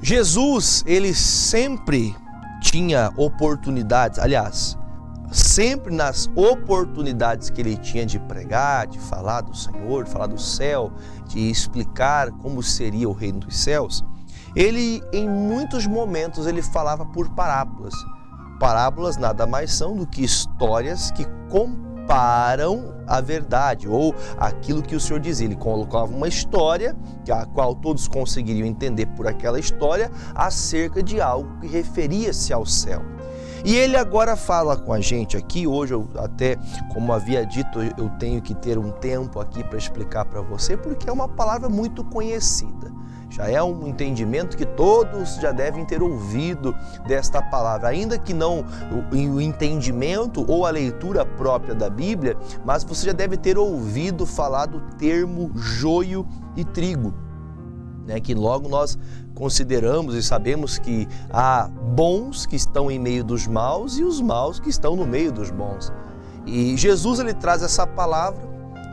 Jesus, ele sempre tinha oportunidades, aliás, sempre nas oportunidades que ele tinha de pregar, de falar do Senhor, de falar do céu, de explicar como seria o reino dos céus, ele, em muitos momentos, ele falava por parábolas. Parábolas nada mais são do que histórias que comparam a verdade, ou aquilo que o Senhor dizia. Ele colocava uma história, a qual todos conseguiriam entender por aquela história, acerca de algo que referia-se ao céu. E ele agora fala com a gente aqui, hoje eu até, como havia dito, eu tenho que ter um tempo aqui para explicar para você, porque é uma palavra muito conhecida. Já é um entendimento que todos já devem ter ouvido desta palavra, ainda que não o entendimento ou a leitura própria da Bíblia, mas você já deve ter ouvido falar do termo joio e trigo, né? Que logo nós consideramos e sabemos que há bons que estão em meio dos maus e os maus que estão no meio dos bons. E Jesus, ele traz essa palavra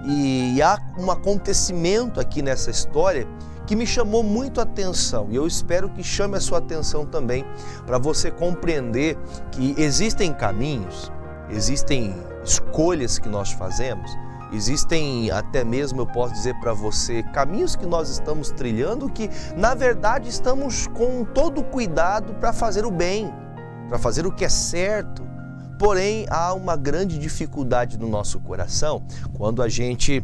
e há um acontecimento aqui nessa história que me chamou muito a atenção, e eu espero que chame a sua atenção também, para você compreender que existem caminhos, existem escolhas que nós fazemos, existem até mesmo, eu posso dizer para você, caminhos que nós estamos trilhando que, na verdade, estamos com todo o cuidado para fazer o bem, para fazer o que é certo. Porém, há uma grande dificuldade no nosso coração quando a gente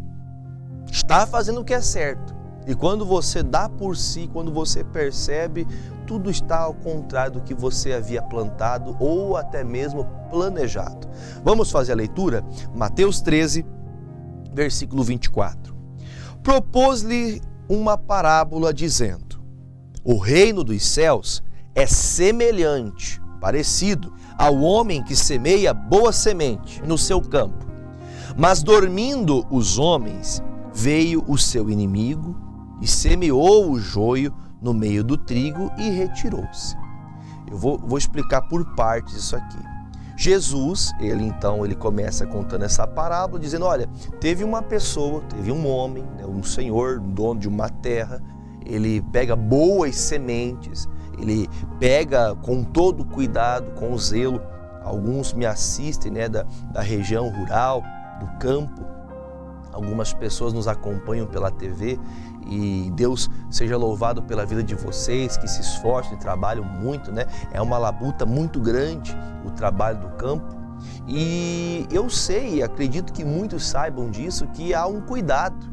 está fazendo o que é certo. E quando você dá por si, quando você percebe, tudo está ao contrário do que você havia plantado ou até mesmo planejado. Vamos fazer a leitura? Mateus 13, versículo 24. Propôs-lhe uma parábola dizendo: o reino dos céus é semelhante, parecido, ao homem que semeia boa semente no seu campo. Mas dormindo os homens, veio o seu inimigo e semeou o joio no meio do trigo e retirou-se. Eu vou explicar por partes isso aqui. Jesus, ele começa contando essa parábola, dizendo, olha, teve uma pessoa, teve um homem, um senhor, dono de uma terra, ele pega boas sementes, ele pega com todo cuidado, com zelo. Alguns me assistem, da região rural, do campo. Algumas pessoas nos acompanham pela TV e Deus seja louvado pela vida de vocês que se esforçam e trabalham muito, É uma labuta muito grande o trabalho do campo. E eu sei e acredito que muitos saibam disso, que há um cuidado.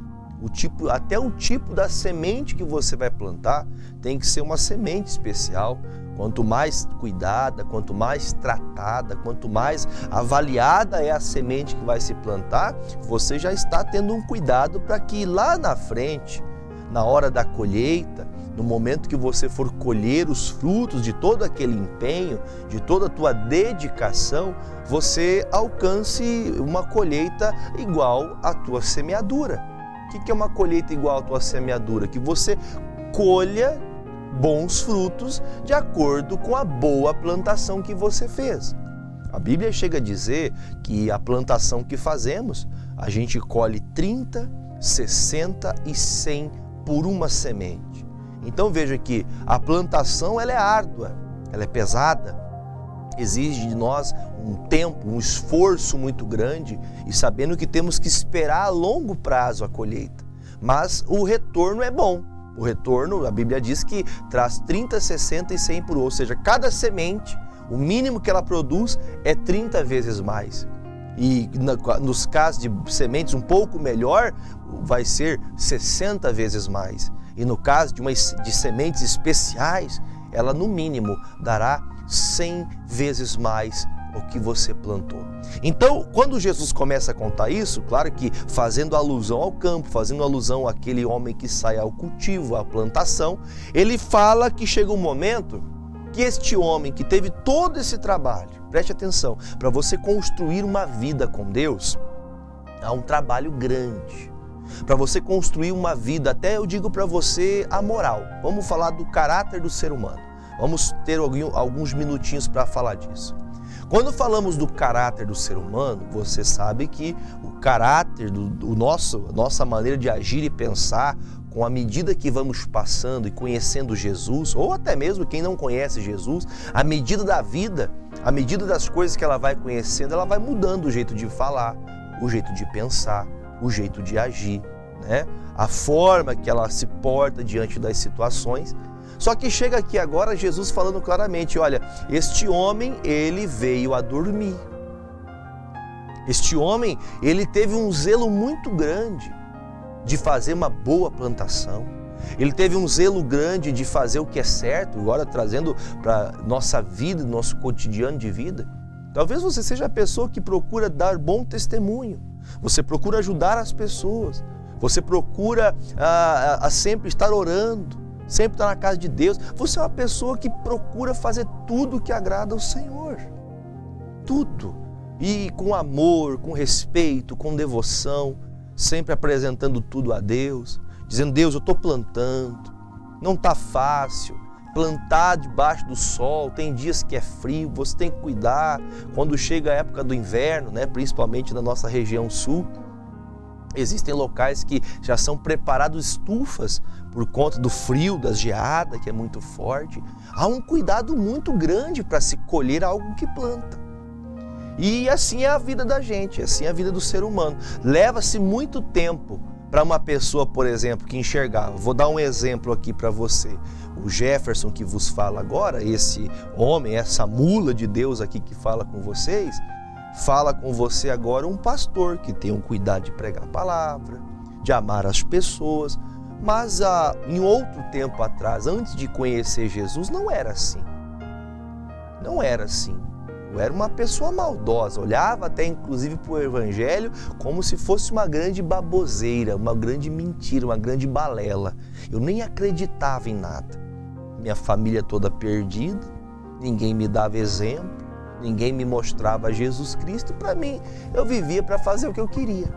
Até o tipo da semente que você vai plantar tem que ser uma semente especial. Quanto mais cuidada, quanto mais tratada, quanto mais avaliada é a semente que vai se plantar, você já está tendo um cuidado para que lá na frente, na hora da colheita, no momento que você for colher os frutos de todo aquele empenho, de toda a tua dedicação, você alcance uma colheita igual à tua semeadura. O que é uma colheita igual à tua semeadura? Que você colha bons frutos de acordo com a boa plantação que você fez. A Bíblia chega a dizer que a plantação que fazemos, a gente colhe 30, 60 e 100 por uma semente. Então veja que a plantação ela é árdua, ela é pesada, exige de nós um tempo, um esforço muito grande e sabendo que temos que esperar a longo prazo a colheita. Mas o retorno é bom. O retorno, a Bíblia diz que traz 30, 60 e 100 por um, ou seja, cada semente, o mínimo que ela produz é 30 vezes mais. E nos casos de sementes um pouco melhor, vai ser 60 vezes mais. E no caso de sementes especiais, ela no mínimo dará 100 vezes mais o que você plantou. Então, quando Jesus começa a contar isso, claro que fazendo alusão ao campo, fazendo alusão àquele homem que sai ao cultivo, à plantação, ele fala que chega um momento que este homem que teve todo esse trabalho, preste atenção, para você construir uma vida com Deus, há um trabalho grande. Para você construir uma vida, até eu digo para você, a moral. Vamos falar do caráter do ser humano. Vamos ter alguns minutinhos para falar disso. Quando falamos do caráter do ser humano, você sabe que o caráter nossa maneira de agir e pensar com a medida que vamos passando e conhecendo Jesus, ou até mesmo quem não conhece Jesus, à medida da vida, à medida das coisas que ela vai conhecendo, ela vai mudando o jeito de falar, o jeito de pensar, o jeito de agir, né? A forma que ela se porta diante das situações. Só que chega aqui agora Jesus falando claramente, olha, este homem, ele veio a dormir. Este homem, ele teve um zelo muito grande de fazer uma boa plantação. Ele teve um zelo grande de fazer o que é certo, agora trazendo para nossa vida, nosso cotidiano de vida. Talvez você seja a pessoa que procura dar bom testemunho. Você procura ajudar as pessoas. Você procura sempre estar orando, sempre estar na casa de Deus. Você é uma pessoa que procura fazer tudo que agrada ao Senhor. Tudo. E com amor, com respeito, com devoção, sempre apresentando tudo a Deus, dizendo, Deus, eu estou plantando, não está fácil, plantar debaixo do sol, tem dias que é frio, você tem que cuidar, quando chega a época do inverno, né, principalmente na nossa região sul, existem locais que já são preparados estufas por conta do frio, da geada, que é muito forte. Há um cuidado muito grande para se colher algo que planta. E assim é a vida da gente, assim é a vida do ser humano. Leva-se muito tempo para uma pessoa, por exemplo, que enxergar. Vou dar um exemplo aqui para você. O Jefferson que vos fala agora, esse homem, essa mula de Deus aqui que fala com vocês, fala com você agora um pastor que tem um cuidado de pregar a palavra, de amar as pessoas. Mas em outro tempo atrás, antes de conhecer Jesus, não era assim. Não era assim. Eu era uma pessoa maldosa, olhava até inclusive para o evangelho como se fosse uma grande baboseira, uma grande mentira, uma grande balela. Eu nem acreditava em nada. Minha família toda perdida, ninguém me dava exemplo, ninguém me mostrava Jesus Cristo. Para mim, eu vivia para fazer o que eu queria.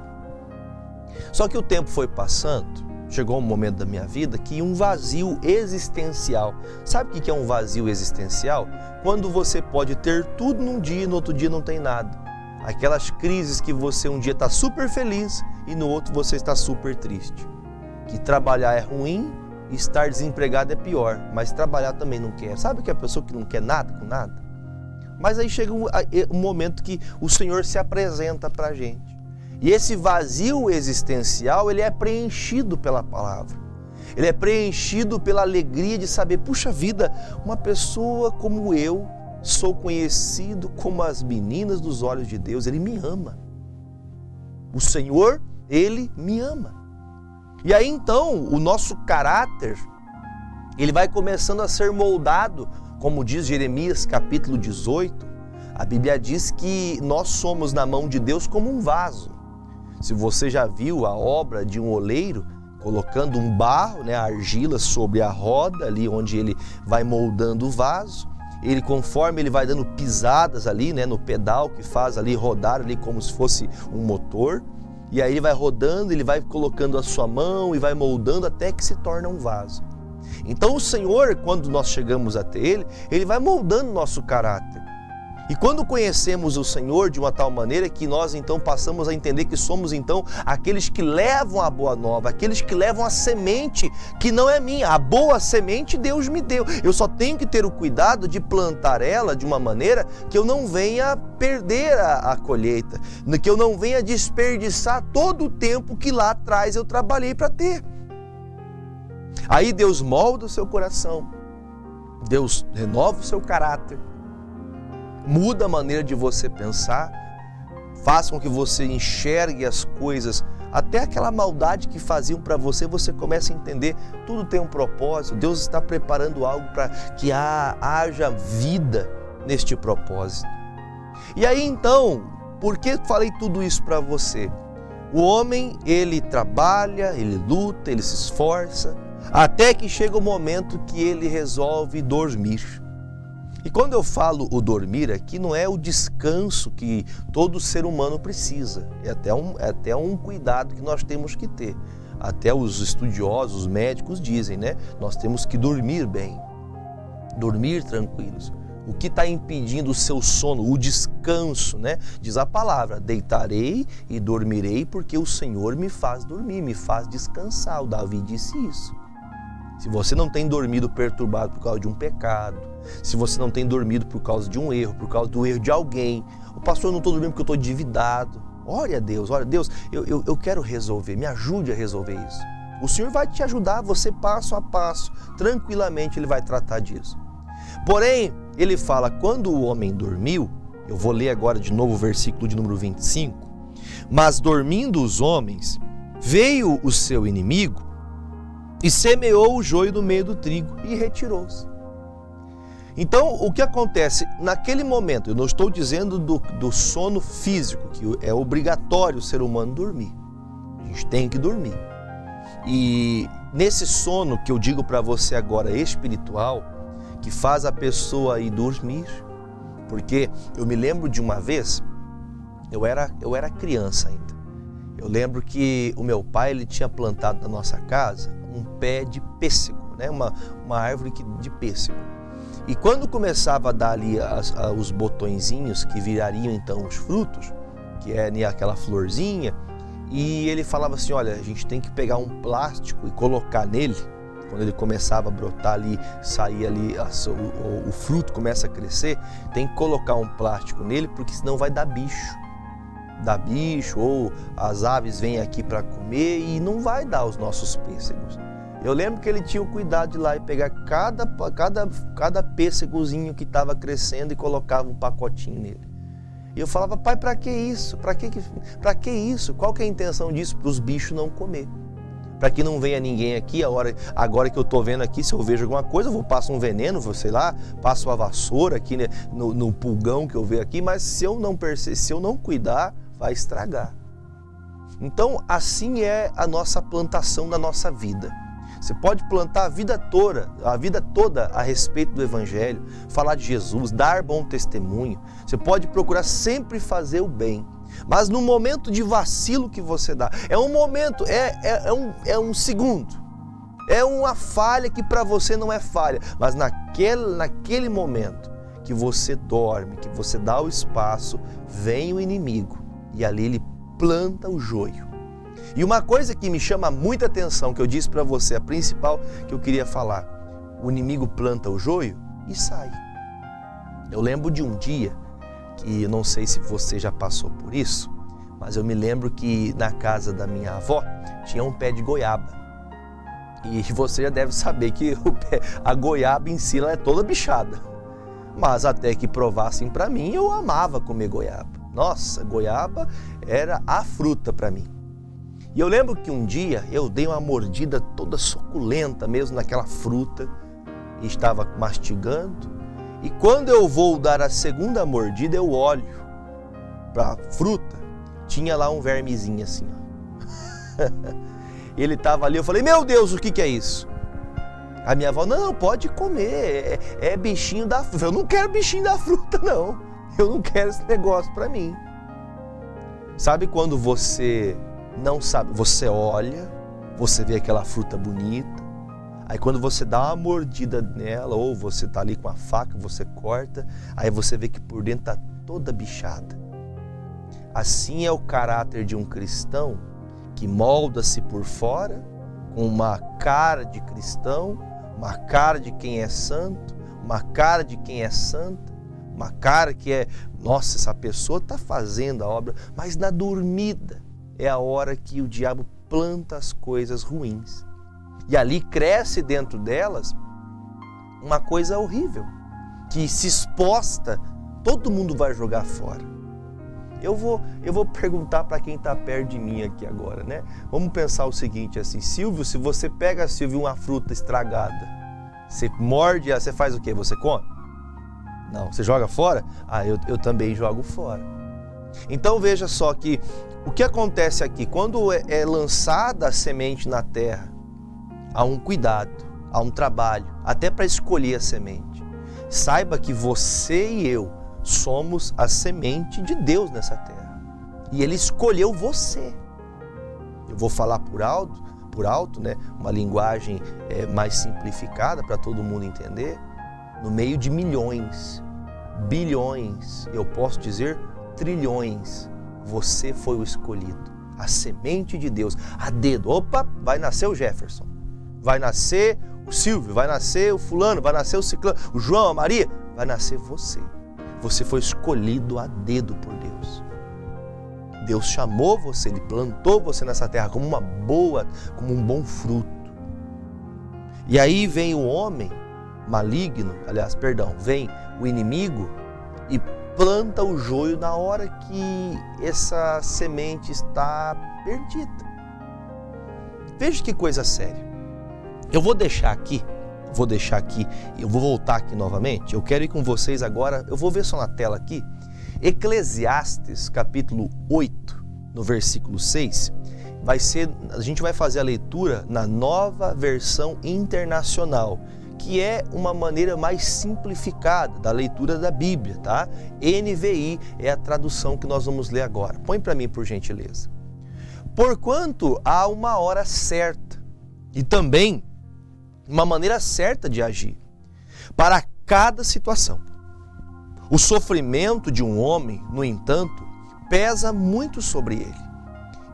Só que o tempo foi passando, chegou um momento da minha vida que um vazio existencial. Sabe o que é um vazio existencial? Quando você pode ter tudo num dia e no outro dia não tem nada. Aquelas crises que você um dia está super feliz e no outro você está super triste. Que trabalhar é ruim e estar desempregado é pior, mas trabalhar também não quer. Sabe que é a pessoa que não quer nada com nada? Mas aí chega um momento que o Senhor se apresenta para a gente. E esse vazio existencial, ele é preenchido pela palavra. Ele é preenchido pela alegria de saber, puxa vida, uma pessoa como eu, sou conhecido como as meninas dos olhos de Deus, Ele me ama. O Senhor, Ele me ama. E aí então, o nosso caráter, ele vai começando a ser moldado, como diz Jeremias capítulo 18, a Bíblia diz que nós somos na mão de Deus como um vaso. Se você já viu a obra de um oleiro, colocando um barro, né, a argila sobre a roda, ali onde ele vai moldando o vaso, ele conforme ele vai dando pisadas ali, né, no pedal que faz ali rodar ali como se fosse um motor, e aí ele vai rodando, ele vai colocando a sua mão e vai moldando até que se torna um vaso. Então o Senhor, quando nós chegamos até Ele, Ele vai moldando nosso caráter. E quando conhecemos o Senhor de uma tal maneira que nós então passamos a entender que somos então aqueles que levam a boa nova, aqueles que levam a semente que não é minha, a boa semente Deus me deu. Eu só tenho que ter o cuidado de plantar ela de uma maneira que eu não venha perder a colheita, que eu não venha desperdiçar todo o tempo que lá atrás eu trabalhei para ter. Aí Deus molda o seu coração, Deus renova o seu caráter, muda a maneira de você pensar, faz com que você enxergue as coisas, até aquela maldade que faziam para você, você começa a entender, tudo tem um propósito, Deus está preparando algo para que haja vida neste propósito. E aí então, por que falei tudo isso para você? O homem, ele trabalha, ele luta, ele se esforça, até que chega o momento que ele resolve dormir. E quando eu falo o dormir aqui, não é o descanso que todo ser humano precisa. É até um cuidado que nós temos que ter. Até os estudiosos, os médicos dizem, né? Nós temos que dormir bem, dormir tranquilos. O que está impedindo o seu sono, o descanso, né? Diz a palavra, deitarei e dormirei porque o Senhor me faz dormir, me faz descansar. O Davi disse isso. Se você não tem dormido perturbado por causa de um pecado, se você não tem dormido por causa de um erro, por causa do erro de alguém, o pastor, eu não estou dormindo porque eu estou endividado. Ore a Deus, eu quero resolver, me ajude a resolver isso. O Senhor vai te ajudar, você passo a passo, tranquilamente Ele vai tratar disso. Porém, ele fala, quando o homem dormiu, eu vou ler agora de novo o versículo de número 25, mas dormindo os homens, veio o seu inimigo e semeou o joio no meio do trigo e retirou-se. Então, o que acontece naquele momento, eu não estou dizendo do sono físico, que é obrigatório o ser humano dormir, a gente tem que dormir. E nesse sono que eu digo para você agora, espiritual, que faz a pessoa ir dormir, porque eu me lembro de uma vez, eu era criança ainda, eu lembro que o meu pai ele tinha plantado na nossa casa um pé de pêssego, né? uma árvore de pêssego, e quando começava a dar ali os botõezinhos que virariam então os frutos, que é aquela florzinha, e ele falava assim, olha, a gente tem que pegar um plástico e colocar nele. Quando ele começava a brotar ali, sair ali, o fruto começa a crescer, tem que colocar um plástico nele, porque senão vai dar bicho. Dá bicho, ou as aves vêm aqui para comer e não vai dar os nossos pêssegos. Eu lembro que ele tinha o cuidado de ir lá e pegar cada pêssegozinho que estava crescendo e colocava um pacotinho nele. E eu falava, pai, para que isso? Para que isso? Qual que é a intenção disso? Para os bichos não comer. Para que não venha ninguém aqui, agora que eu estou vendo aqui, se eu vejo alguma coisa, eu passo um veneno, sei lá, passo a vassoura aqui, né, no pulgão que eu vejo aqui, mas se eu não cuidar, vai estragar. Então, assim é a nossa plantação da nossa vida. Você pode plantar a vida toda a respeito do Evangelho, falar de Jesus, dar bom testemunho. Você pode procurar sempre fazer o bem. Mas no momento de vacilo que você dá, é um momento, é um segundo, é uma falha que para você não é falha, mas naquele momento que você dorme, que você dá o espaço, vem o inimigo e ali ele planta o joio. E uma coisa que me chama muita atenção, que eu disse para você, a principal que eu queria falar, o inimigo planta o joio e sai. Eu lembro de um dia, que não sei se você já passou por isso, mas eu me lembro que na casa da minha avó tinha um pé de goiaba. E você já deve saber que a goiaba em si ela é toda bichada. Mas até que provassem para mim, eu amava comer goiaba. Nossa, goiaba era a fruta para mim. E eu lembro que um dia eu dei uma mordida toda suculenta mesmo naquela fruta e estava mastigando. E quando eu vou dar a segunda mordida, eu olho para a fruta, tinha lá um vermezinho assim. Ele estava ali, eu falei, meu Deus, o que é isso? A minha avó, não, pode comer, é bichinho da fruta. Eu não quero bichinho da fruta, não. Eu não quero esse negócio para mim. Sabe quando você não sabe, você olha, você vê aquela fruta bonita, aí quando você dá uma mordida nela, ou você está ali com a faca, você corta, aí você vê que por dentro está toda bichada. Assim é o caráter de um cristão que molda-se por fora, com uma cara de cristão, uma cara de quem é santo, uma cara de quem é santa, uma cara que é, nossa, essa pessoa está fazendo a obra, mas na dormida é a hora que o diabo planta as coisas ruins. E ali cresce dentro delas uma coisa horrível, que se exposta, todo mundo vai jogar fora. Eu vou perguntar para quem está perto de mim aqui agora, né? Vamos pensar o seguinte assim, Silvio, se você pega, Silvio, uma fruta estragada, você morde, você faz o quê? Você come? Não, você joga fora? Ah, eu também jogo fora. Então veja só que o que acontece aqui, quando é lançada a semente na terra, há um cuidado, há um trabalho, até para escolher a semente. Saiba que você e eu somos a semente de Deus nessa terra. E Ele escolheu você. Eu vou falar por alto, né? Uma linguagem mais simplificada para todo mundo entender. No meio de milhões, bilhões, eu posso dizer trilhões, você foi o escolhido, a semente de Deus, a dedo. Opa, vai nascer o Jefferson, vai nascer o Silvio, vai nascer o fulano, vai nascer o ciclano, o João, a Maria, vai nascer você. Você foi escolhido a dedo por Deus. Deus chamou você, Ele plantou você nessa terra como como um bom fruto. E aí vem o homem maligno, vem o inimigo e planta o joio na hora que essa semente está perdida. Veja que coisa séria. Eu vou deixar aqui, eu vou voltar aqui novamente. Eu quero ir com vocês agora, eu vou ver só na tela aqui, Eclesiastes capítulo 8, no versículo 6, a gente vai fazer a leitura na Nova Versão Internacional, que é uma maneira mais simplificada da leitura da Bíblia, tá? NVI é a tradução que nós vamos ler agora. Põe para mim, por gentileza. Porquanto há uma hora certa e também uma maneira certa de agir para cada situação. O sofrimento de um homem, no entanto, pesa muito sobre ele.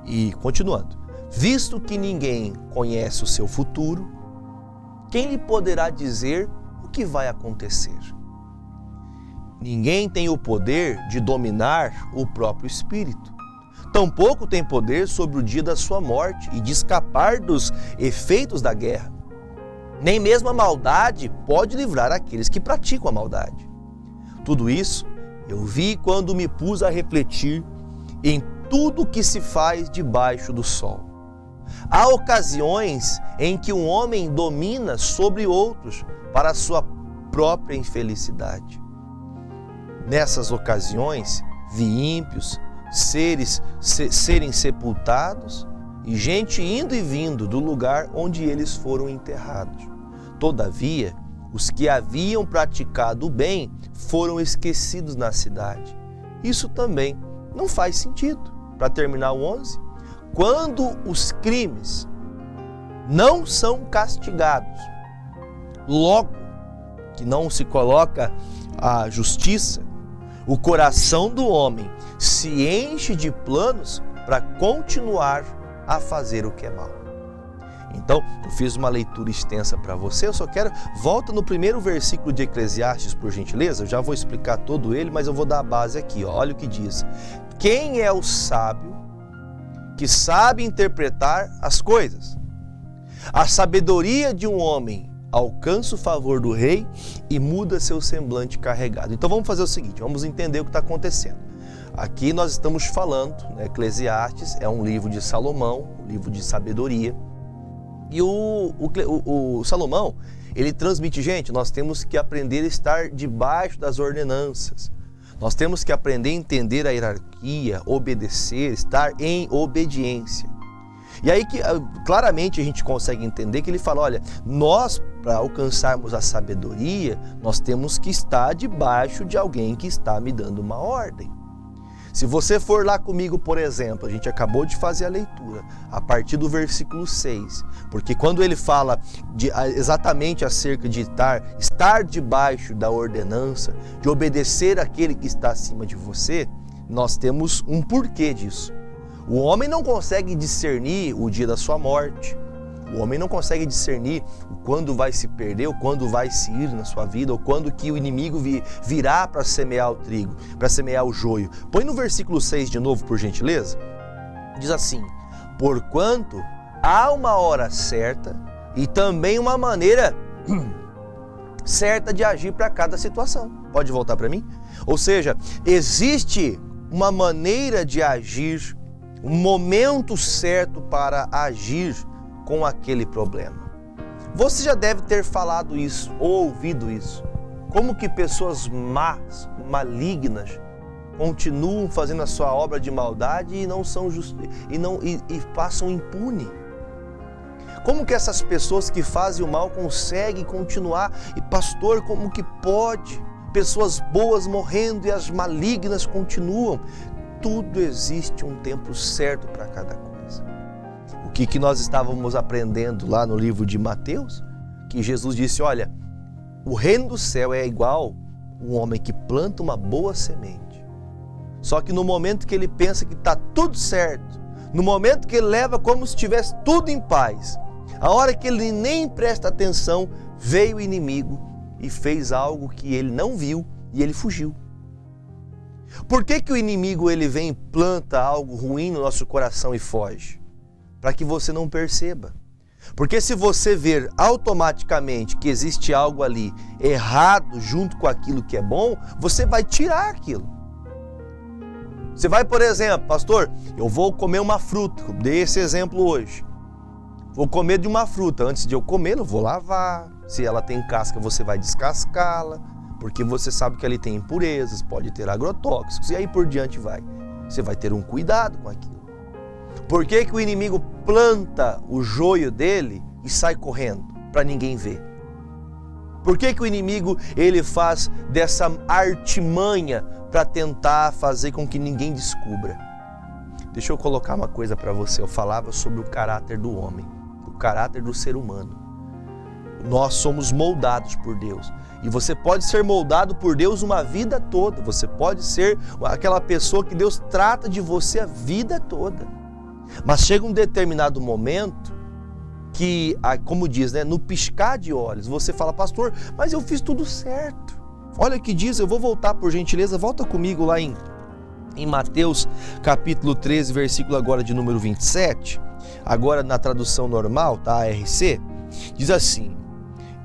E, continuando, visto que ninguém conhece o seu futuro, quem lhe poderá dizer o que vai acontecer? Ninguém tem o poder de dominar o próprio espírito. Tampouco tem poder sobre o dia da sua morte e de escapar dos efeitos da guerra. Nem mesmo a maldade pode livrar aqueles que praticam a maldade. Tudo isso eu vi quando me pus a refletir em tudo que se faz debaixo do sol. Há ocasiões em que um homem domina sobre outros para a sua própria infelicidade. Nessas ocasiões, vi ímpios serem sepultados e gente indo e vindo do lugar onde eles foram enterrados. Todavia, os que haviam praticado o bem foram esquecidos na cidade. Isso também não faz sentido. Para terminar o 11, quando os crimes não são castigados, logo que não se coloca a justiça, o coração do homem se enche de planos para continuar a fazer o que é mal. Então, eu fiz uma leitura extensa para você, eu só quero... Volta no primeiro versículo de Eclesiastes, por gentileza, eu já vou explicar todo ele, mas eu vou dar a base aqui, ó. Olha o que diz. Quem é o sábio que sabe interpretar as coisas? A sabedoria de um homem alcança o favor do rei e muda seu semblante carregado. Então vamos fazer o seguinte, vamos entender o que está acontecendo. Aqui nós estamos falando, né, Eclesiastes é um livro de Salomão, um livro de sabedoria. E o Salomão, ele transmite, gente, nós temos que aprender a estar debaixo das ordenanças. Nós temos que aprender a entender a hierarquia, obedecer, estar em obediência. E aí que claramente a gente consegue entender que ele fala, olha, nós para alcançarmos a sabedoria, nós temos que estar debaixo de alguém que está me dando uma ordem. Se você for lá comigo, por exemplo, a gente acabou de fazer a leitura, a partir do versículo 6, porque quando ele fala exatamente acerca de estar debaixo da ordenança, de obedecer àquele que está acima de você, nós temos um porquê disso. O homem não consegue discernir o dia da sua morte, o homem não consegue discernir quando vai se perder, ou quando vai se ir na sua vida, ou quando que o inimigo virá para semear o trigo, para semear o joio. Põe no versículo 6 de novo, por gentileza. Diz assim, porquanto há uma hora certa e também uma maneira certa de agir para cada situação. Pode voltar para mim? Ou seja, existe uma maneira de agir, um momento certo para agir com aquele problema. Você já deve ter falado isso, ou ouvido isso. Como que pessoas más, malignas, continuam fazendo a sua obra de maldade e não são e passam impune. Como que essas pessoas que fazem o mal conseguem continuar? E pastor, como que pode? Pessoas boas morrendo e as malignas continuam. Tudo existe um tempo certo para cada coisa. O que nós estávamos aprendendo lá no livro de Mateus? Que Jesus disse, olha, o reino do céu é igual Um homem que planta uma boa semente. Só que no momento que ele pensa que está tudo certo, no momento que ele leva como se estivesse tudo em paz, a hora que ele nem presta atenção, veio o inimigo e fez algo que ele não viu e ele fugiu. Por que o inimigo ele vem e planta algo ruim no nosso coração e foge? Para que você não perceba. Porque se você ver automaticamente que existe algo ali errado junto com aquilo que é bom, você vai tirar aquilo. Você vai, por exemplo, pastor, eu vou comer uma fruta, eu dei esse exemplo hoje. Vou comer de uma fruta, antes de eu comer, eu vou lavar. Se ela tem casca, você vai descascá-la, porque você sabe que ali tem impurezas, pode ter agrotóxicos, e aí por diante vai. Você vai ter um cuidado com aquilo. Por que o inimigo planta o joio dele e sai correndo, para ninguém ver? Por que o inimigo ele faz dessa artimanha para tentar fazer com que ninguém descubra? Deixa eu colocar uma coisa para você. Eu falava sobre o caráter do homem, o caráter do ser humano. Nós somos moldados por Deus. E você pode ser moldado por Deus uma vida toda. Você pode ser aquela pessoa que Deus trata de você a vida toda. Mas chega um determinado momento que, como diz, né, no piscar de olhos, você fala, pastor, mas eu fiz tudo certo. Olha o que diz, eu vou voltar por gentileza, volta comigo lá em Mateus capítulo 13, versículo agora de número 27, agora na tradução normal, tá, ARC, diz assim: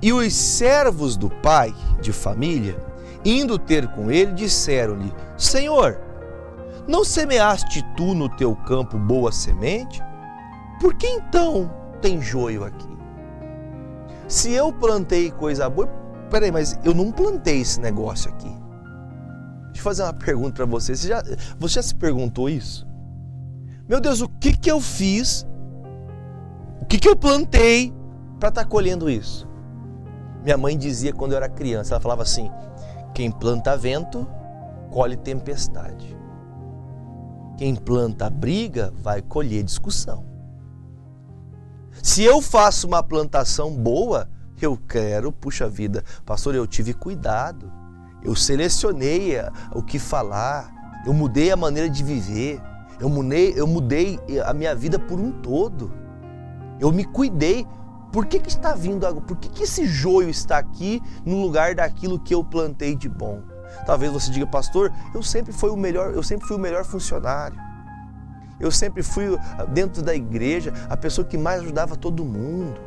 e os servos do pai de família, indo ter com ele, disseram-lhe, Senhor, não semeaste tu no teu campo boa semente? Por que então tem joio aqui? Se eu plantei coisa boa, peraí, mas eu não plantei esse negócio aqui. Deixa eu fazer uma pergunta para você. Você já se perguntou isso? Meu Deus, o que eu fiz? O que eu plantei para estar colhendo isso? Minha mãe dizia quando eu era criança, ela falava assim, quem planta vento, colhe tempestade. Quem planta briga, vai colher discussão. Se eu faço uma plantação boa, eu quero, puxa vida, pastor, eu tive cuidado, eu selecionei o que falar, eu mudei a maneira de viver, eu mudei a minha vida por um todo, eu me cuidei. Por que está vindo agora? Por que esse joio está aqui no lugar daquilo que eu plantei de bom? Talvez você diga, pastor, eu sempre fui o melhor funcionário. Eu sempre fui, dentro da igreja, a pessoa que mais ajudava todo mundo.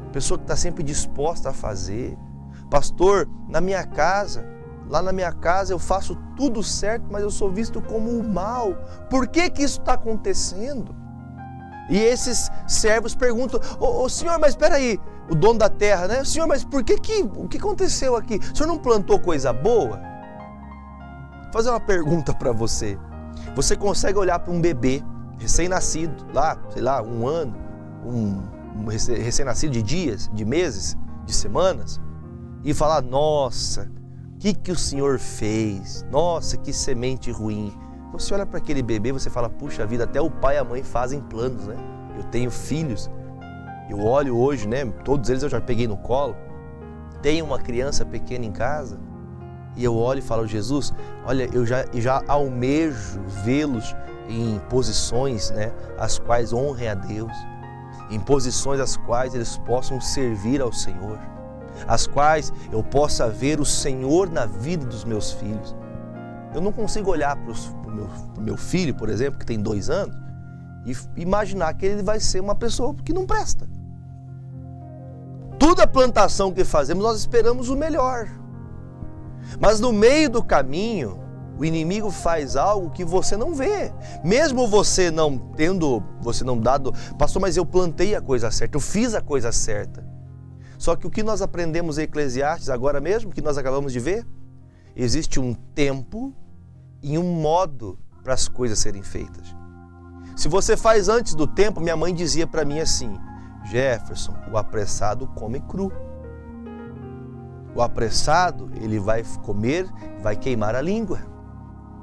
A pessoa que está sempre disposta a fazer. Pastor, lá na minha casa eu faço tudo certo, mas eu sou visto como o mal. Por que isso está acontecendo? E esses servos perguntam, ô senhor, mas espera aí, o dono da terra, né? Senhor, mas o que aconteceu aqui? O senhor não plantou coisa boa? Vou fazer uma pergunta para você. Você consegue olhar para um bebê recém-nascido, lá, sei lá, um ano, um recém-nascido de dias, de meses, de semanas, e falar, nossa, o que o senhor fez? Nossa, que semente ruim. Você olha para aquele bebê, você fala, puxa vida, até o pai e a mãe fazem planos, né? Eu tenho filhos, eu olho hoje, né? Todos eles eu já peguei no colo. Tenho uma criança pequena em casa e eu olho e falo, Jesus, olha, eu já almejo vê-los em posições, né? As quais honrem a Deus, em posições as quais eles possam servir ao Senhor, as quais eu possa ver o Senhor na vida dos meus filhos. Eu não consigo olhar para o meu filho, por exemplo, que tem 2 anos, e imaginar que ele vai ser uma pessoa que não presta. Toda plantação que fazemos, nós esperamos o melhor. Mas no meio do caminho, o inimigo faz algo que você não vê. Mesmo você não dado, pastor, mas eu plantei a coisa certa, eu fiz a coisa certa. Só que o que nós aprendemos em Eclesiastes agora mesmo, que nós acabamos de ver, existe um tempo e um modo para as coisas serem feitas. Se você faz antes do tempo, minha mãe dizia para mim assim, Jefferson, o apressado come cru. O apressado, ele vai comer, vai queimar a língua.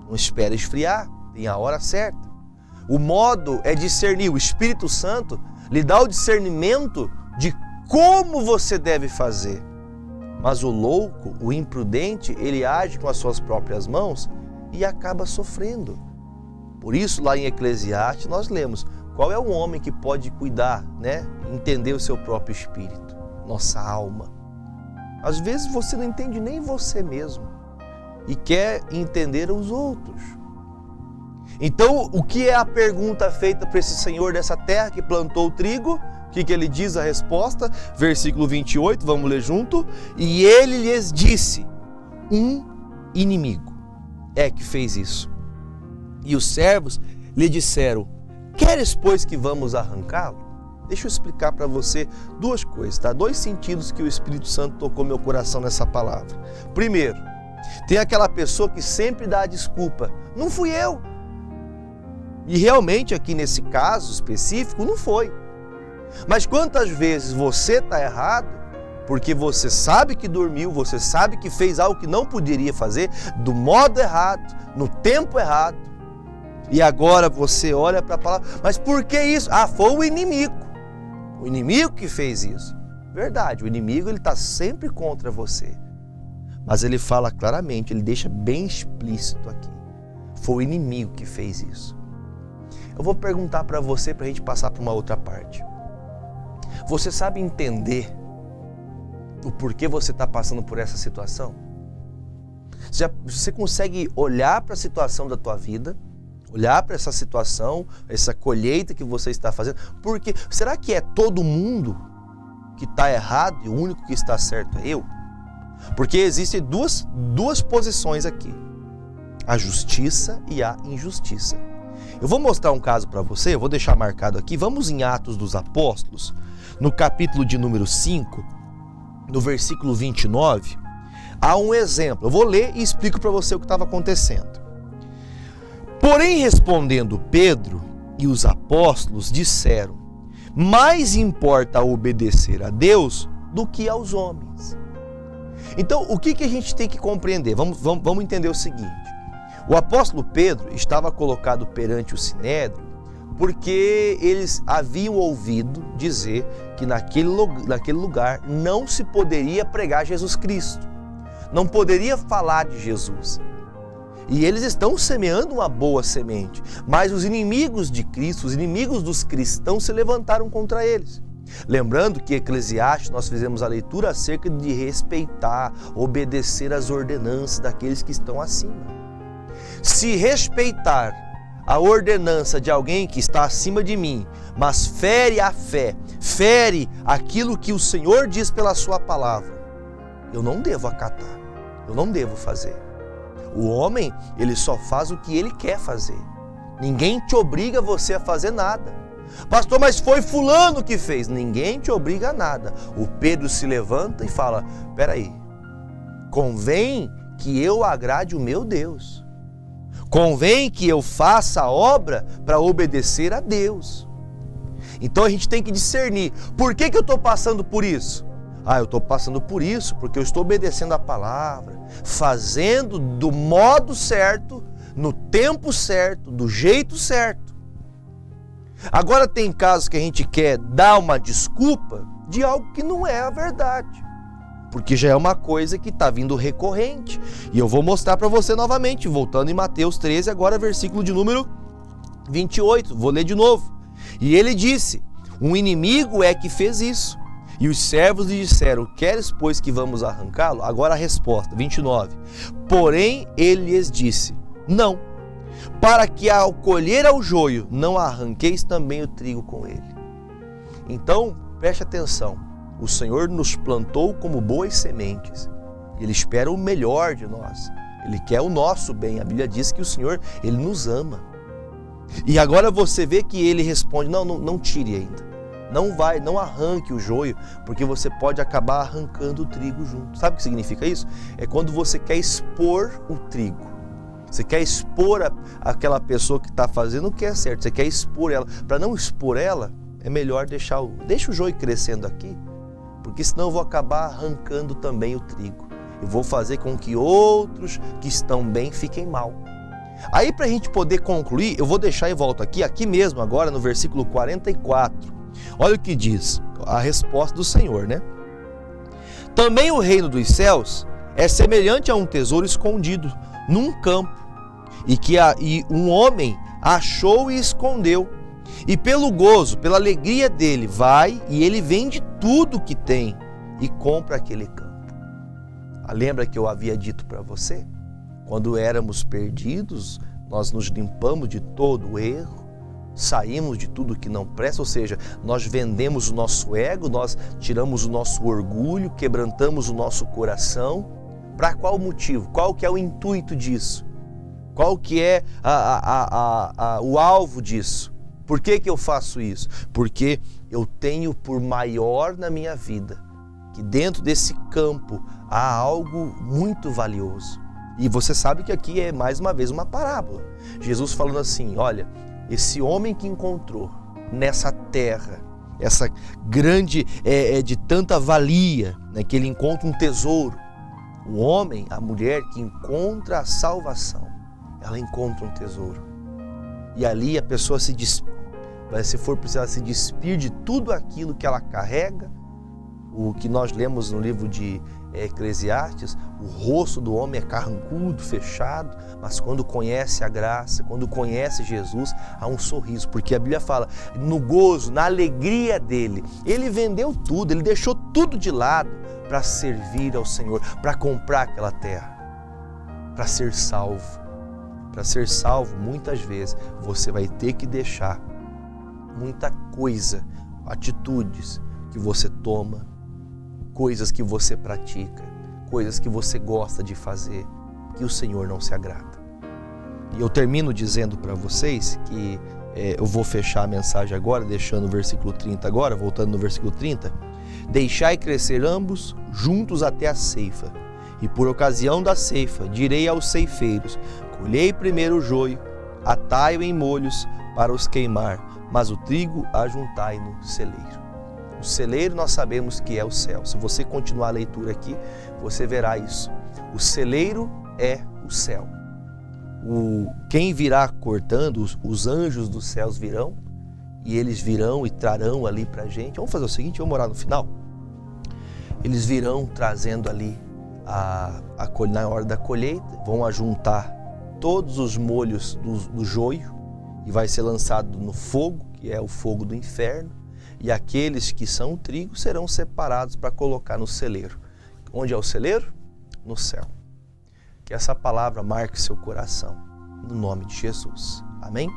Não espera esfriar, tem a hora certa. O modo é discernir, o Espírito Santo lhe dá o discernimento de como você deve fazer. Mas o louco, o imprudente, ele age com as suas próprias mãos e acaba sofrendo. Por isso, lá em Eclesiastes, nós lemos: qual é o homem que pode cuidar, entender o seu próprio espírito, nossa alma? Às vezes você não entende nem você mesmo e quer entender os outros. Então, o que é a pergunta feita para esse senhor dessa terra que plantou o trigo? O que ele diz a resposta? Versículo 28, vamos ler junto. E ele lhes disse: um inimigo é que fez isso. E os servos lhe disseram: queres, pois, que vamos arrancá-lo? Deixa eu explicar para você duas coisas, tá? 2 sentidos que o Espírito Santo tocou meu coração nessa palavra. Primeiro, tem aquela pessoa que sempre dá a desculpa: não fui eu. E realmente aqui nesse caso específico não foi. Mas quantas vezes você está errado porque você sabe que dormiu, você sabe que fez algo que não poderia fazer, do modo errado, no tempo errado, e agora você olha para a palavra: mas por que isso? Ah, foi o inimigo que fez isso. Verdade, o inimigo ele está sempre contra você, mas ele fala claramente, ele deixa bem explícito aqui: foi o inimigo que fez isso. Eu vou perguntar para você, para a gente passar para uma outra parte. Você sabe entender o porquê você está passando por essa situação? Você consegue olhar para a situação da tua vida, olhar para essa situação, essa colheita que você está fazendo? Porque será que é todo mundo que está errado e o único que está certo é eu? Porque existem duas posições aqui: a justiça e a injustiça. Eu vou mostrar um caso para você, eu vou deixar marcado aqui. Vamos em Atos dos Apóstolos, no capítulo de número 5, no versículo 29, há um exemplo. Eu vou ler e explico para você o que estava acontecendo. Porém, respondendo Pedro e os apóstolos, disseram: mais importa obedecer a Deus do que aos homens. Então, o que a gente tem que compreender? Vamos entender o seguinte: o apóstolo Pedro estava colocado perante o sinédrio porque eles haviam ouvido dizer que naquele lugar não se poderia pregar Jesus Cristo, não poderia falar de Jesus. E eles estão semeando uma boa semente, mas os inimigos de Cristo, os inimigos dos cristãos se levantaram contra eles. Lembrando que em Eclesiastes nós fizemos a leitura acerca de respeitar, obedecer às ordenanças daqueles que estão acima. Se respeitar a ordenança de alguém que está acima de mim, mas fere a fé, fere aquilo que o Senhor diz pela sua palavra, eu não devo acatar, eu não devo fazer. O homem, ele só faz o que ele quer fazer. Ninguém te obriga você a fazer nada. Pastor, mas foi fulano que fez. Ninguém te obriga a nada. O Pedro se levanta e fala: peraí, convém que eu agrade o meu Deus. Convém que eu faça a obra para obedecer a Deus. Então a gente tem que discernir: por que eu estou passando por isso? Ah, eu estou passando por isso porque eu estou obedecendo a palavra, fazendo do modo certo, no tempo certo, do jeito certo. Agora tem casos que a gente quer dar uma desculpa de algo que não é a verdade, porque já é uma coisa que está vindo recorrente. E eu vou mostrar para você novamente, voltando em Mateus 13, agora versículo de número 28, vou ler de novo. E ele disse: um inimigo é que fez isso. E os servos lhe disseram: queres, pois, que vamos arrancá-lo? Agora a resposta, 29. Porém, ele lhes disse: não, para que ao colher ao joio, não arranqueis também o trigo com ele. Então, preste atenção. O Senhor nos plantou como boas sementes. Ele espera o melhor de nós. Ele quer o nosso bem. A Bíblia diz que o Senhor, Ele nos ama. E agora você vê que Ele responde: não tire ainda. Não arranque o joio, porque você pode acabar arrancando o trigo junto. Sabe o que significa isso? É quando você quer expor o trigo. Você quer expor aquela pessoa que está fazendo o que é certo. Você quer expor ela. Para não expor ela, é melhor deixa o joio crescendo aqui, porque senão eu vou acabar arrancando também o trigo. Eu vou fazer com que outros que estão bem fiquem mal. Aí, para a gente poder concluir, eu vou deixar e volto aqui mesmo agora no versículo 44. Olha o que diz a resposta do Senhor, né? Também o reino dos céus é semelhante a um tesouro escondido num campo, e um homem achou e escondeu. E pelo gozo, pela alegria dele, vai e ele vende tudo que tem e compra aquele campo. Lembra que eu havia dito para você? Quando éramos perdidos, nós nos limpamos de todo o erro, saímos de tudo que não presta, ou seja, nós vendemos o nosso ego, nós tiramos o nosso orgulho, quebrantamos o nosso coração. Para qual motivo? Qual que é o intuito disso? Qual que é o alvo disso? Por que eu faço isso? Porque eu tenho por maior na minha vida que dentro desse campo há algo muito valioso. E você sabe que aqui é mais uma vez uma parábola. Jesus falando assim, olha, esse homem que encontrou nessa terra, essa grande, de tanta valia, né, que ele encontra um tesouro. O homem, a mulher que encontra a salvação, ela encontra um tesouro. E ali a pessoa se for precisar se despir de tudo aquilo que ela carrega. O que nós lemos no livro de Eclesiastes, o rosto do homem é carrancudo, fechado, mas quando conhece a graça, quando conhece Jesus, há um sorriso, porque a Bíblia fala, no gozo, na alegria dele, ele vendeu tudo, ele deixou tudo de lado para servir ao Senhor, para comprar aquela terra, para ser salvo. Para ser salvo, muitas vezes, você vai ter que deixar muita coisa, atitudes que você toma, coisas que você pratica, coisas que você gosta de fazer, que o Senhor não se agrada. E eu termino dizendo para vocês que eu vou fechar a mensagem agora, deixando o versículo 30 agora, voltando no versículo 30. Deixai crescer ambos juntos até a ceifa, e por ocasião da ceifa direi aos ceifeiros, colhei primeiro o joio, atai-o em molhos para os queimar, mas o trigo ajuntai no celeiro. O celeiro nós sabemos que é o céu. Se você continuar a leitura aqui, você verá isso. O celeiro é o céu. Quem virá cortando, os anjos dos céus virão, e eles virão e trarão ali para a gente. Vamos fazer o seguinte, vamos orar no final. Eles virão trazendo ali, na hora da colheita, vão ajuntar todos os molhos do joio e vai ser lançado no fogo, que é o fogo do inferno. E aqueles que são o trigo serão separados para colocar no celeiro. Onde é o celeiro? No céu. Que essa palavra marque seu coração, no nome de Jesus. Amém?